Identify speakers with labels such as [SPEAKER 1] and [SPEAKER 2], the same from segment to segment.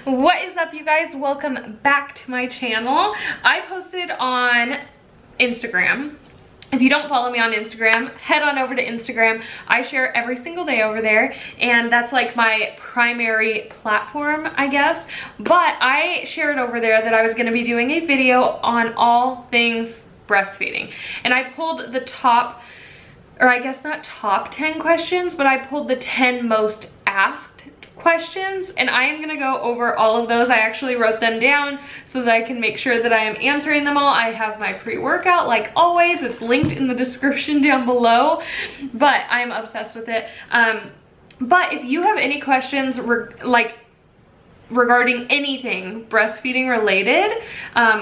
[SPEAKER 1] What is up, you guys? Welcome back to my channel. I posted on Instagram. If you don't follow me on Instagram, head on over to Instagram. I share every single day over there, and that's like my primary platform, I guess. But I shared over there that I was gonna be doing a video on all things breastfeeding. And I pulled the top, or I guess not top 10 questions, but I pulled the 10 most asked questions, and I am gonna go over all of those. I actually wrote them down so that I can make sure that I am answering them all. I have my pre-workout like always. It's linked in the description down below, but I'm obsessed with it. But if you have any questions regarding anything breastfeeding related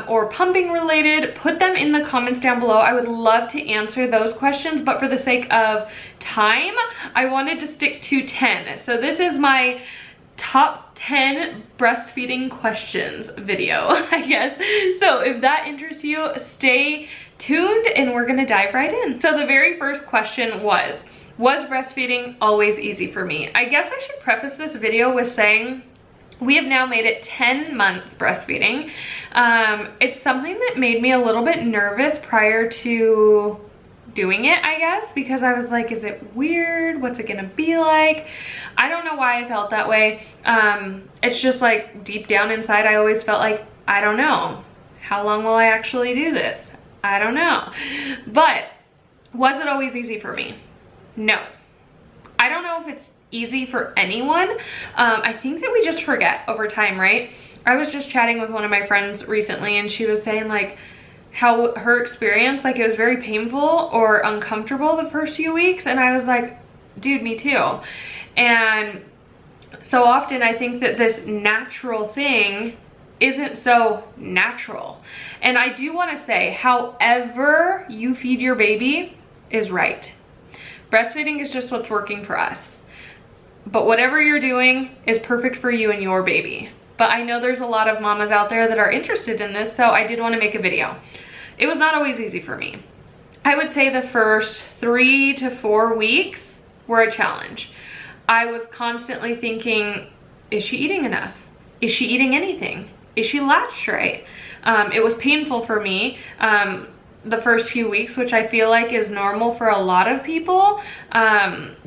[SPEAKER 1] or pumping related, put them in the comments down below. I would love to answer those questions, but for the sake of time, I wanted to stick to 10. So this is my top 10 breastfeeding questions video, I guess. So if that interests you, stay tuned and we're gonna dive right in. So the very first question was breastfeeding always easy for me? I guess I should preface this video with saying we have now made it 10 months breastfeeding. It's something that made me a little bit nervous prior to doing it, I guess, because I was like, is it weird? What's it gonna be like? I don't know why I felt that way. It's just like deep down inside, I always felt like, I don't know. How long will I actually do this? I don't know. But was it always easy for me? No. I don't know if it's easy for anyone. I think that we just forget over time, right? I was just chatting with one of my friends recently, and she was saying like how her experience, like it was very painful or uncomfortable the first few weeks, and I was like, dude, me too. And so often I think that this natural thing isn't so natural. And I do want to say, however you feed your baby is right. Breastfeeding is just what's working for us. But whatever you're doing is perfect for you and your baby. But I know there's a lot of mamas out there that are interested in this, so I did want to make a video. It was not always easy for me. I would say the first 3 to 4 weeks were a challenge. I was constantly thinking, is she eating enough? Is she eating anything? Is she latched right? It was painful for me. The first few weeks, which I feel like is normal for a lot of people.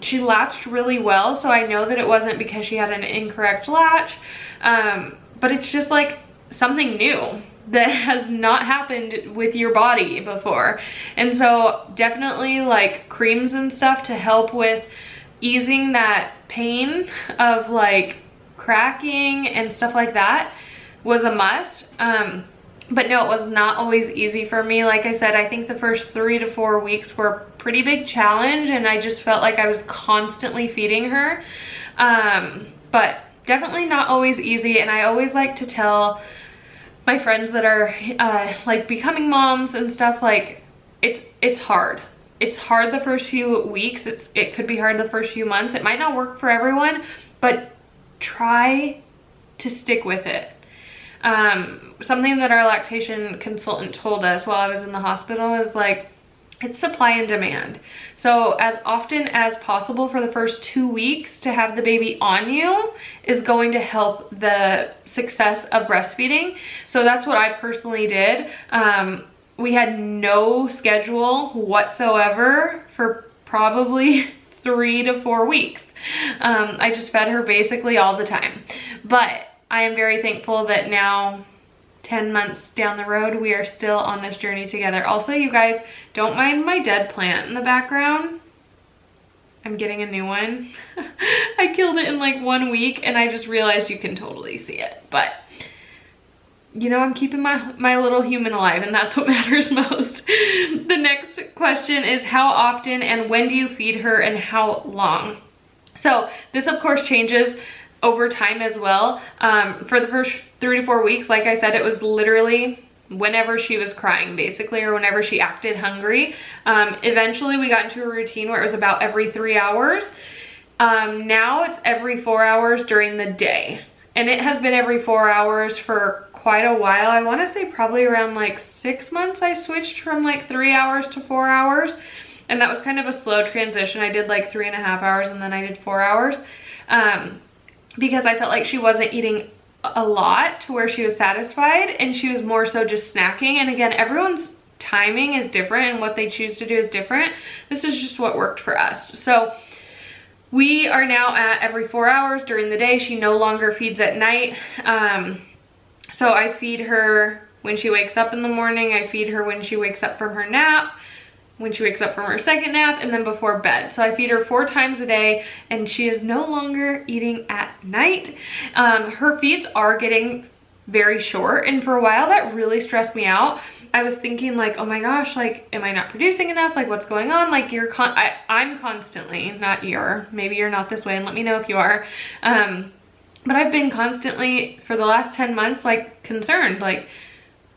[SPEAKER 1] She latched really well, so I know that it wasn't because she had an incorrect latch, but it's just like something new that has not happened with your body before. And so definitely like creams and stuff to help with easing that pain of like cracking and stuff like that was a must. But no, it was not always easy for me. Like I said, I think the first 3 to 4 weeks were a pretty big challenge, and I just felt like I was constantly feeding her. But definitely not always easy, and I always like to tell my friends that are like becoming moms and stuff, like it's hard. It's hard the first few weeks. It could be hard the first few months. It might not work for everyone, but try to stick with it. Something that our lactation consultant told us while I was in the hospital is like, it's supply and demand. So as often as possible for the first 2 weeks to have the baby on you is going to help the success of breastfeeding. So that's what I personally did. We had no schedule whatsoever for probably 3 to 4 weeks. I just fed her basically all the time. But I am very thankful that now, 10 months down the road, we are still on this journey together. Also, you guys, don't mind my dead plant in the background. I'm getting a new one. I killed it in like 1 week, and I just realized you can totally see it. But, you know, I'm keeping my little human alive, and that's what matters most. The next question is, how often and when do you feed her, and how long? So this, of course, changes over time as well. For the first 3 to 4 weeks, like I said, it was literally whenever she was crying basically, or whenever she acted hungry. Eventually we got into a routine where it was about every 3 hours. Now it's every 4 hours during the day, and it has been every 4 hours for quite a while. I want to say probably around like 6 months I switched from like 3 hours to 4 hours, and that was kind of a slow transition. I did like 3.5 hours and then I did 4 hours. Because I felt like she wasn't eating a lot to where she was satisfied, and she was more so just snacking. And again, everyone's timing is different and what they choose to do is different. This is just what worked for us. So we are now at every 4 hours during the day. She no longer feeds at night. So I feed her when she wakes up in the morning. I feed her when she wakes up from her nap, when she wakes up from her second nap, and then before bed. So I feed her 4 times a day, and she is no longer eating at night. Her feeds are getting very short, and for a while that really stressed me out. I was thinking like, oh my gosh, like, am I not producing enough? Like, what's going on? Like, I'm constantly, not maybe you're not this way, and let me know if you are. But I've been constantly for the last 10 months, like, concerned, like,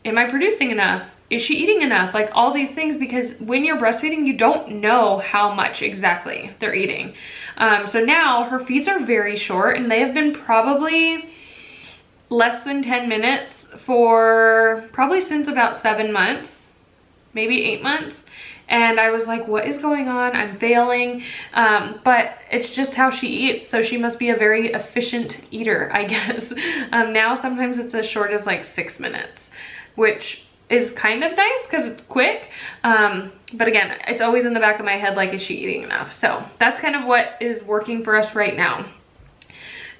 [SPEAKER 1] am I producing enough? Is she eating enough? Like, all these things, because when you're breastfeeding, you don't know how much exactly they're eating. So now her feeds are very short, and they have been probably less than 10 minutes for probably since about 7 months, maybe 8 months. And I was like, what is going on? I'm failing. But it's just how she eats. So she must be a very efficient eater, I guess. Now sometimes it's as short as like 6 minutes, which is kind of nice because it's quick. But again, it's always in the back of my head, like, is she eating enough? So that's kind of what is working for us right now.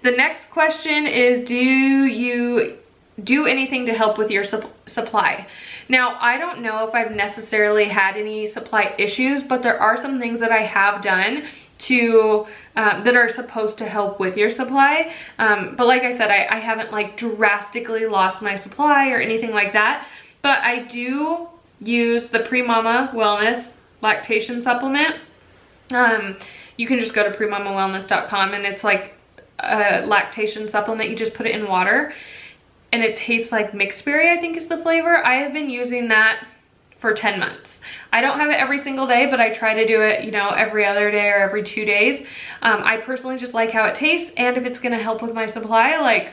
[SPEAKER 1] The next question is, do you do anything to help with your supply? Now, I don't know if I've necessarily had any supply issues, but there are some things that I have done to that are supposed to help with your supply. But like I said, I haven't like drastically lost my supply or anything like that. But I do use the Pre-Mama Wellness lactation supplement. You can just go to premamawellness.com, and it's like a lactation supplement. You just put it in water, and it tastes like mixed berry, I think is the flavor. I have been using that for 10 months. I don't have it every single day, but I try to do it, you know, every other day or every 2 days. I personally just like how it tastes, and if it's gonna help with my supply, like,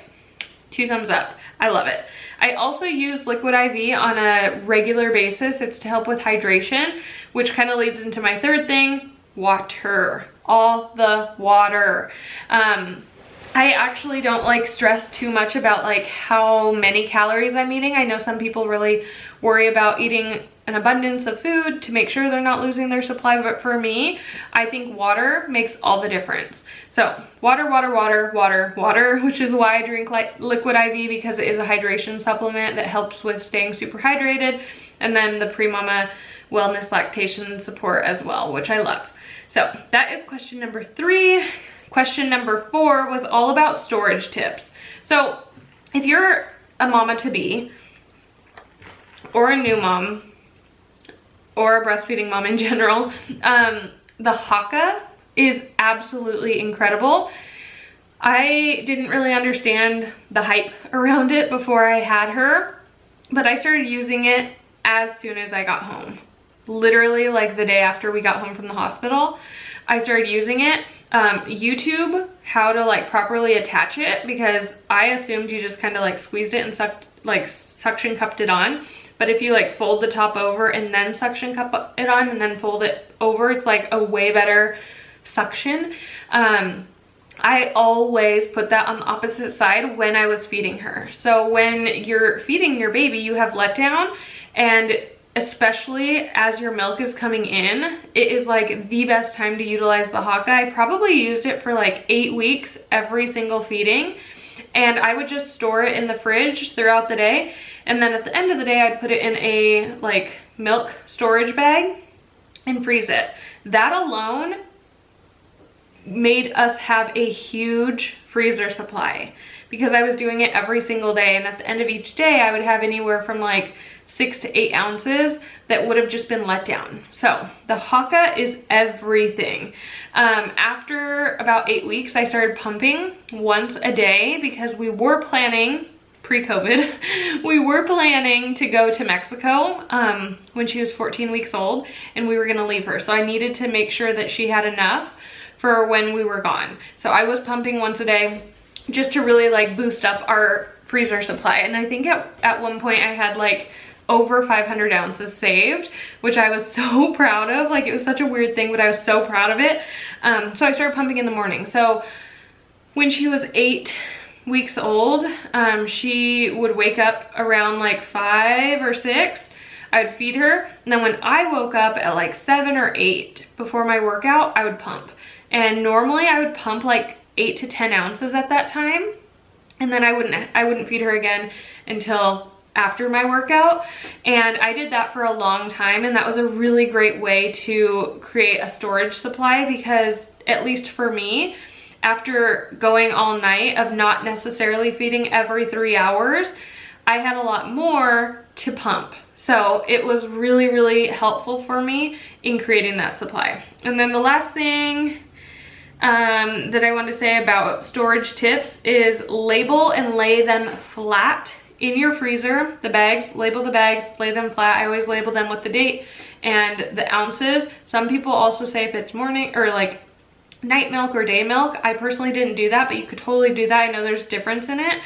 [SPEAKER 1] 2 thumbs up. I love it. I also use Liquid IV on a regular basis. It's to help with hydration, which kind of leads into my third thing, water. All the water. I actually don't like stress too much about like how many calories I'm eating. I know some people really worry about eating an abundance of food to make sure they're not losing their supply, but for me, I think water makes all the difference. So water, water, water, water, water, which is why I drink Liquid IV, because it is a hydration supplement that helps with staying super hydrated. And then the Pre-Mama Wellness lactation support as well, which I love. So that is question number 3. Question number 4 was all about storage tips. So if you're a mama-to-be, or a new mom, or a breastfeeding mom in general, the Haka is absolutely incredible. I didn't really understand the hype around it before I had her, but I started using it as soon as I got home. Literally like the day after we got home from the hospital, I started using it. YouTube, how to like properly attach it, because I assumed you just kind of like squeezed it and suction cupped it on. But if you like fold the top over and then suction cup it on and then fold it over, it's like a way better suction. I always put that on the opposite side when I was feeding her. So when you're feeding your baby, you have letdown, and especially as your milk is coming in, it is like the best time to utilize the Haka. I probably used it for like 8 weeks every single feeding, and I would just store it in the fridge throughout the day, and then at the end of the day I'd put it in a like milk storage bag and freeze it. That alone made us have a huge freezer supply, because I was doing it every single day, and at the end of each day I would have anywhere from like 6 to 8 ounces that would have just been let down. So the Haka is everything. After about 8 weeks, I started pumping once a day, because we were planning, pre-COVID, we were planning to go to Mexico when she was 14 weeks old, and we were gonna leave her. So I needed to make sure that she had enough for when we were gone. So I was pumping once a day just to really like boost up our freezer supply. And I think at one point I had like over 500 ounces saved, which I was so proud of. Like, it was such a weird thing, but I was so proud of it. So I started pumping in the morning. So when she was 8 weeks old, she would wake up around like 5 or 6. I would feed her, and then when I woke up at like 7 or 8 before my workout, I would pump. And normally I would pump like 8 to 10 ounces at that time, and then I wouldn't feed her again until after my workout. And I did that for a long time, and that was a really great way to create a storage supply, because at least for me, after going all night of not necessarily feeding every 3 hours, I had a lot more to pump. So it was really, really helpful for me in creating that supply. And then the last thing that I want to say about storage tips is label and lay them flat in your freezer. The bags, label the bags, lay them flat. I always label them with the date and the ounces. Some people also say if it's morning or like night milk or day milk. I personally didn't do that, but you could totally do that. I know there's difference in it.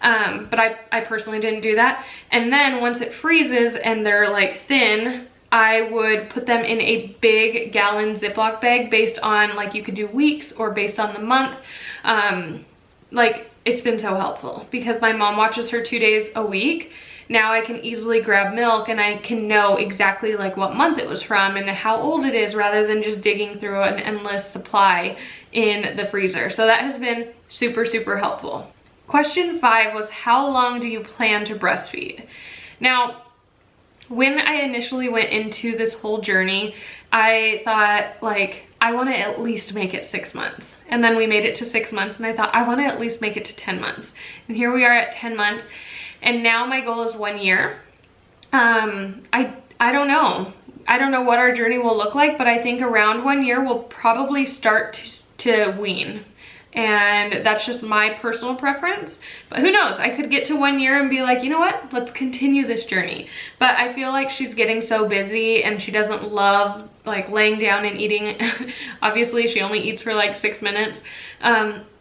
[SPEAKER 1] But I personally didn't do that. And then once it freezes and they're like thin, I would put them in a big gallon Ziploc bag based on, like, you could do weeks or based on the month. Like, it's been so helpful because my mom watches her 2 days a week. Now I can easily grab milk and I can know exactly like what month it was from and how old it is, rather than just digging through an endless supply in the freezer. So that has been super, super helpful. Question 5 was, how long do you plan to breastfeed? Now, when I initially went into this whole journey, I thought, like, I want to at least make it 6 months. And then we made it to 6 months, and I thought I want to at least make it to 10 months. And here we are at 10 months. And now my goal is 1 year. I don't know. I don't know what our journey will look like, but I think around 1 year we'll probably start to wean. And that's just my personal preference. But who knows? I could get to 1 year and be like, you know what? Let's continue this journey. But I feel like she's getting so busy and she doesn't love like laying down and eating. Obviously, she only eats for like 6 minutes.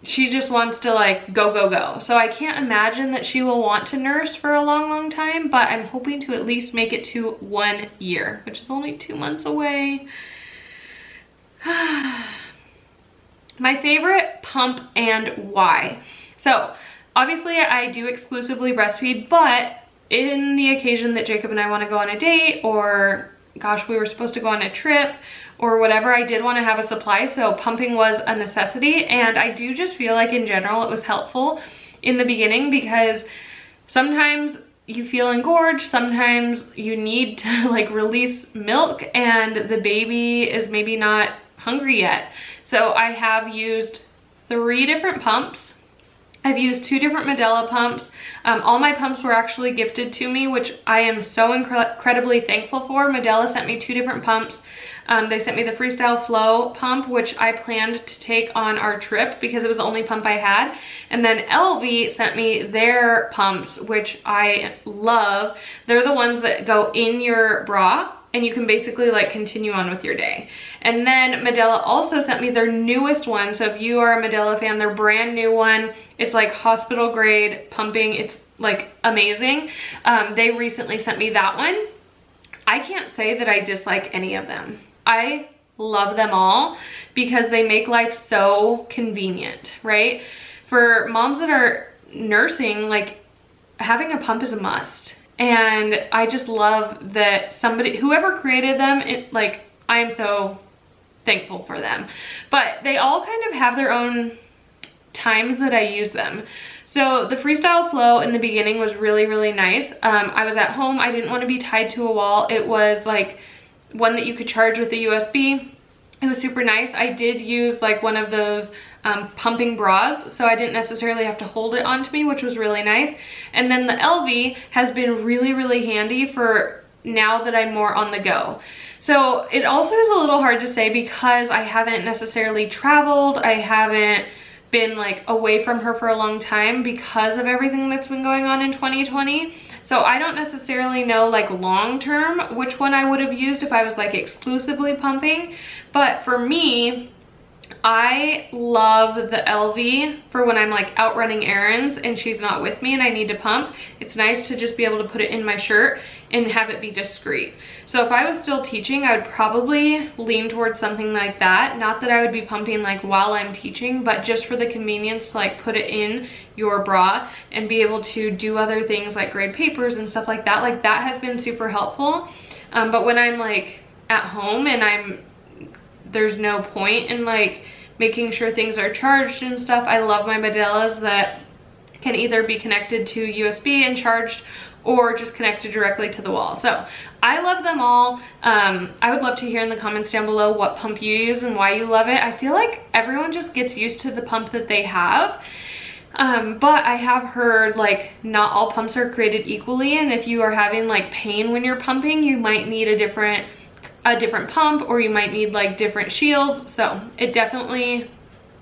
[SPEAKER 1] She just wants to like go, go, go. So I can't imagine that she will want to nurse for a long, long time, but I'm hoping to at least make it to 1 year, which is only 2 months away. My favorite pump and why. So obviously I do exclusively breastfeed, but in the occasion that Jacob and I want to go on a date, or gosh, we were supposed to go on a trip or whatever, I did want to have a supply. So pumping was a necessity. And I do just feel like in general it was helpful in the beginning, because sometimes you feel engorged, sometimes you need to like release milk and the baby is maybe not hungry yet. So I have used 3 different pumps. I've used 2 different Medela pumps. All my pumps were actually gifted to me, which I am so incredibly thankful for. Medela sent me 2 different pumps. They sent me the Freestyle Flow pump, which I planned to take on our trip because it was the only pump I had. And then LV sent me their pumps, which I love. They're the ones that go in your bra, and you can basically like continue on with your day. And then Medela also sent me their newest one. So if you are a Medela fan, their brand new one, it's like hospital grade pumping. It's like amazing. They recently sent me that one. I can't say that I dislike any of them. I love them all because they make life so convenient, right? For moms that are nursing, like having a pump is a must. And I just love that whoever created them, I am so thankful for them. But they all kind of have their own times that I use them. So the Freestyle Flow in the beginning was really, really nice. I was at home. I didn't want to be tied to a wall. It was like one that you could charge with the USB. It was super nice. I did use like one of those pumping bras, so I didn't necessarily have to hold it onto me, which was really nice. And then the LV has been really, really handy for now that I'm more on the go. So it also is a little hard to say because I haven't necessarily traveled. I haven't been like away from her for a long time because of everything that's been going on in 2020. So I don't necessarily know like long term which one I would have used if I was like exclusively pumping. But for me, I love the LV for when I'm like out running errands and she's not with me and I need to pump. It's nice to just be able to put it in my shirt and have it be discreet. So if I was still teaching, I would probably lean towards something like that. Not that I would be pumping like while I'm teaching, but just for the convenience to like put it in your bra and be able to do other things like grade papers and stuff like that. Like that has been super helpful. But when I'm like at home and there's no point in like making sure things are charged and stuff. I love my Medellas that can either be connected to USB and charged or just connected directly to the wall. So I love them all. I would love to hear in the comments down below what pump you use and why you love it. I feel like everyone just gets used to the pump that they have. But I have heard like not all pumps are created equally, and if you are having like pain when you're pumping, you might need a different pump, or you might need like different shields. So it definitely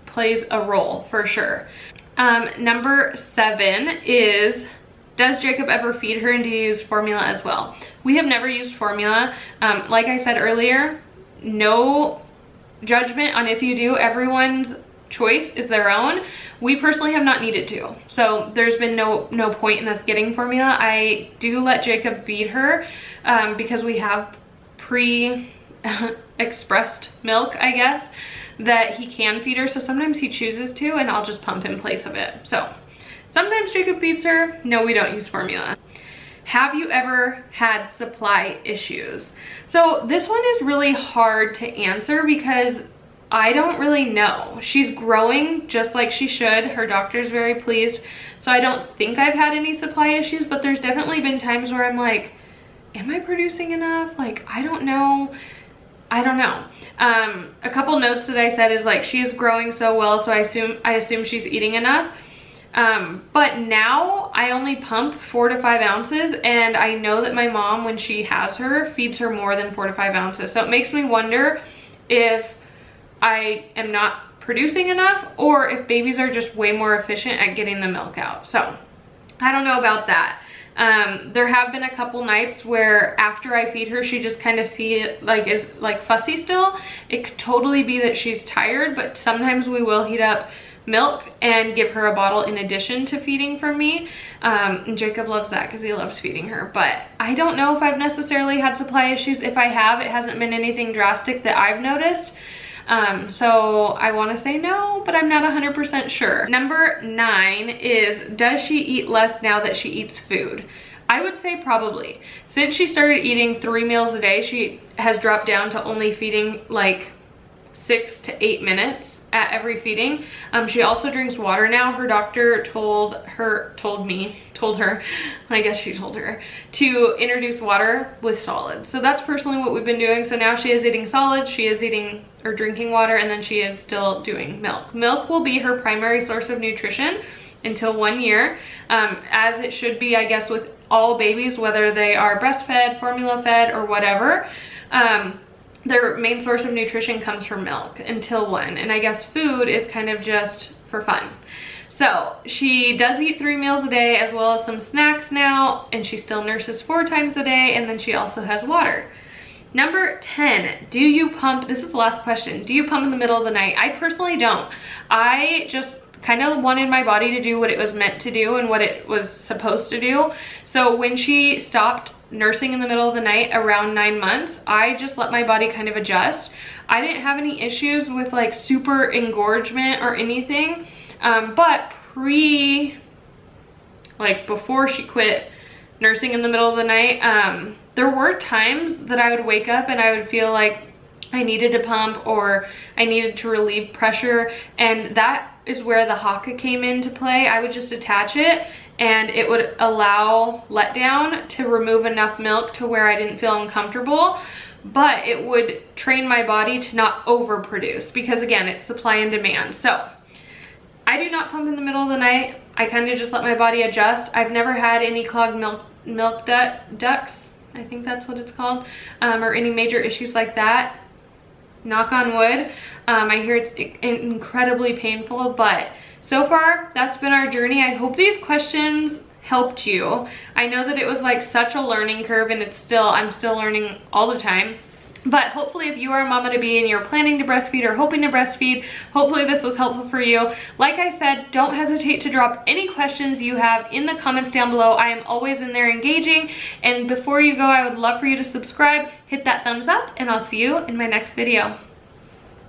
[SPEAKER 1] plays a role for sure. Number 7 is, does Jacob ever feed her and do you use formula as well? We have never used formula. Like I said earlier, no judgment on if you do. Everyone's choice is their own. We personally have not needed to, so there's been no point in us getting formula. I do let Jacob feed her because we have pre-expressed milk, I guess, that he can feed her. So sometimes he chooses to, and I'll just pump in place of it. So sometimes Jacob feeds her. No, we don't use formula. Have you ever had supply issues? So this one is really hard to answer because I don't really know. She's growing just like she should. Her doctor's very pleased. So I don't think I've had any supply issues, but there's definitely been times where I'm like, am I producing enough? Like, I don't know. A couple notes that I said is like, she is growing so well, so I assume she's eating enough. But now I only pump 4 to 5 ounces, and I know that my mom, when she has her, feeds her more than 4 to 5 ounces. So it makes me wonder if I am not producing enough, or if babies are just way more efficient at getting the milk out. So I don't know about that. There have been a couple nights where after I feed her, she just kind of is like fussy still. It could totally be that she's tired, but sometimes we will heat up milk and give her a bottle in addition to feeding from me. And Jacob loves that because he loves feeding her. But I don't know if I've necessarily had supply issues. If I have, it hasn't been anything drastic that I've noticed. So I want to say no, but I'm not 100% sure. Number 9 is, does she eat less now that she eats food? I would say probably. Since she started eating 3 meals a day, she has dropped down to only feeding like 6 to 8 minutes at every feeding. She also drinks water now. Her doctor told her to introduce water with solids. So that's personally what we've been doing. So now she is eating solids, she is eating or drinking water, and then she is still doing milk. Milk will be her primary source of nutrition until 1 year, as it should be, I guess, with all babies, whether they are breastfed, formula fed, or whatever. Their main source of nutrition comes from milk until 1, and I guess food is kind of just for fun. So she does eat 3 meals a day as well as some snacks now, and she still nurses 4 times a day, and then she also has water. Number 10, do you pump? This is the last question. Do you pump in the middle of the night? I personally don't. I just kind of wanted my body to do what it was meant to do and what it was supposed to do. So when she stopped nursing in the middle of the night around 9 months, I just let my body kind of adjust. I didn't have any issues with like super engorgement or anything, but before she quit nursing in the middle of the night, there were times that I would wake up and I would feel like I needed to pump or I needed to relieve pressure, and that is where the Haka came into play. I would just attach it and it would allow letdown to remove enough milk to where I didn't feel uncomfortable, but it would train my body to not overproduce because, again, it's supply and demand. So I do not pump in the middle of the night. I kind of just let my body adjust. I've never had any clogged milk ducts, I think that's what it's called, or any major issues like that. Knock on wood. I hear it's incredibly painful, but so far that's been our journey. I hope these questions helped you. I know that it was like such a learning curve, and I'm still learning all the time. But hopefully if you are a mama to be and you're planning to breastfeed or hoping to breastfeed, hopefully this was helpful for you. Like I said, don't hesitate to drop any questions you have in the comments down below. I am always in there engaging. And before you go, I would love for you to subscribe, hit that thumbs up, and I'll see you in my next video.